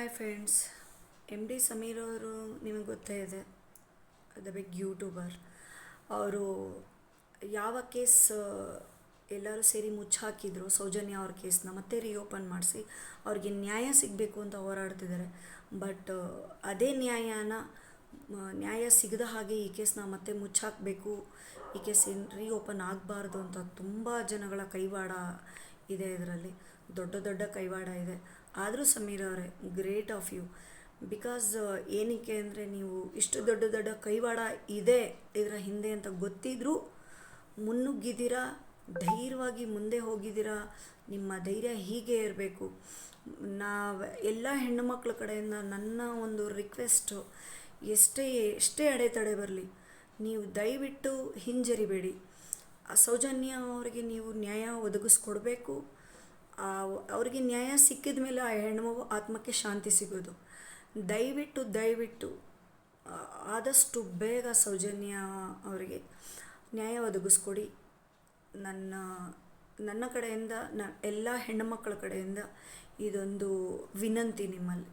Hi friends, MD Sameer ಅವರು ನಿಮಗೆ ಗೊತ್ತೇ ಇದೆ, ದ ಬಿಗ್ ಯೂಟ್ಯೂಬರ್. ಅವರು ಯಾವ ಕೇಸ್ ಎಲ್ಲರೂ ಸೇರಿ ಮುಚ್ಚಾಕಿದ್ರು, ಸೌಜನ್ಯ ಅವ್ರ ಕೇಸ್ನ ಮತ್ತೆ ರೀಓಪನ್ ಮಾಡಿಸಿ ಅವ್ರಿಗೆ ನ್ಯಾಯ ಸಿಗಬೇಕು ಅಂತ ಹೋರಾಡ್ತಿದ್ದಾರೆ. ಬಟ್ ಅದೇ ನ್ಯಾಯ ಸಿಗದ ಹಾಗೆ ಈ ಕೇಸ್ನ ಮತ್ತೆ ಮುಚ್ಚಾಕಬೇಕು, ಈ ಕೇಸ್ ರೀಓಪನ್ ಆಗಬಾರ್ದು ಅಂತ ತುಂಬ ಜನಗಳ ಕೈವಾಡ ಇದೆ. ಇದರಲ್ಲಿ ದೊಡ್ಡ ದೊಡ್ಡ ಕೈವಾಡ ಇದೆ. ಆದರೂ ಸಮೀರ್ ಅವರೇ, ಗ್ರೇಟ್ ಆಫ್ ಯು. ಬಿಕಾಸ್ ಏನಕ್ಕೆ ಅಂದರೆ, ನೀವು ಇಷ್ಟು ದೊಡ್ಡ ದೊಡ್ಡ ಕೈವಾಡ ಇದೆ ಇದರ ಹಿಂದೆ ಅಂತ ಗೊತ್ತಿದ್ರೂ ಮುನ್ನುಗ್ಗಿದ್ದೀರಾ, ಧೈರ್ಯವಾಗಿ ಮುಂದೆ ಹೋಗಿದ್ದೀರಾ. ನಿಮ್ಮ ಧೈರ್ಯ ಹೀಗೆ ಇರಬೇಕು. ಎಲ್ಲ ಹೆಣ್ಣುಮಕ್ಳ ಕಡೆಯಿಂದ ನನ್ನ ಒಂದು ರಿಕ್ವೆಸ್ಟು, ಎಷ್ಟೇ ಅಡೆತಡೆ ಬರಲಿ, ನೀವು ದಯವಿಟ್ಟು ಹಿಂಜರಿಬೇಡಿ. ಸೌಜನ್ಯ ಅವರಿಗೆ ನೀವು ನ್ಯಾಯ ಒದಗಿಸ್ಕೊಡ್ಬೇಕು. ಅವರಿಗೆ ನ್ಯಾಯ ಸಿಕ್ಕಿದ ಮೇಲೆ ಆ ಹೆಣ್ಮಗು ಆತ್ಮಕ್ಕೆ ಶಾಂತಿ ಸಿಗೋದು. ದಯವಿಟ್ಟು ಆದಷ್ಟು ಬೇಗ ಸೌಜನ್ಯ ಅವರಿಗೆ ನ್ಯಾಯ ಒದಗಿಸ್ಕೊಡಿ. ನನ್ನ ಕಡೆಯಿಂದ, ಎಲ್ಲ ಹೆಣ್ಣುಮಕ್ಕಳ ಕಡೆಯಿಂದ ಇದೊಂದು ವಿನಂತಿ ನಿಮ್ಮಲ್ಲಿ.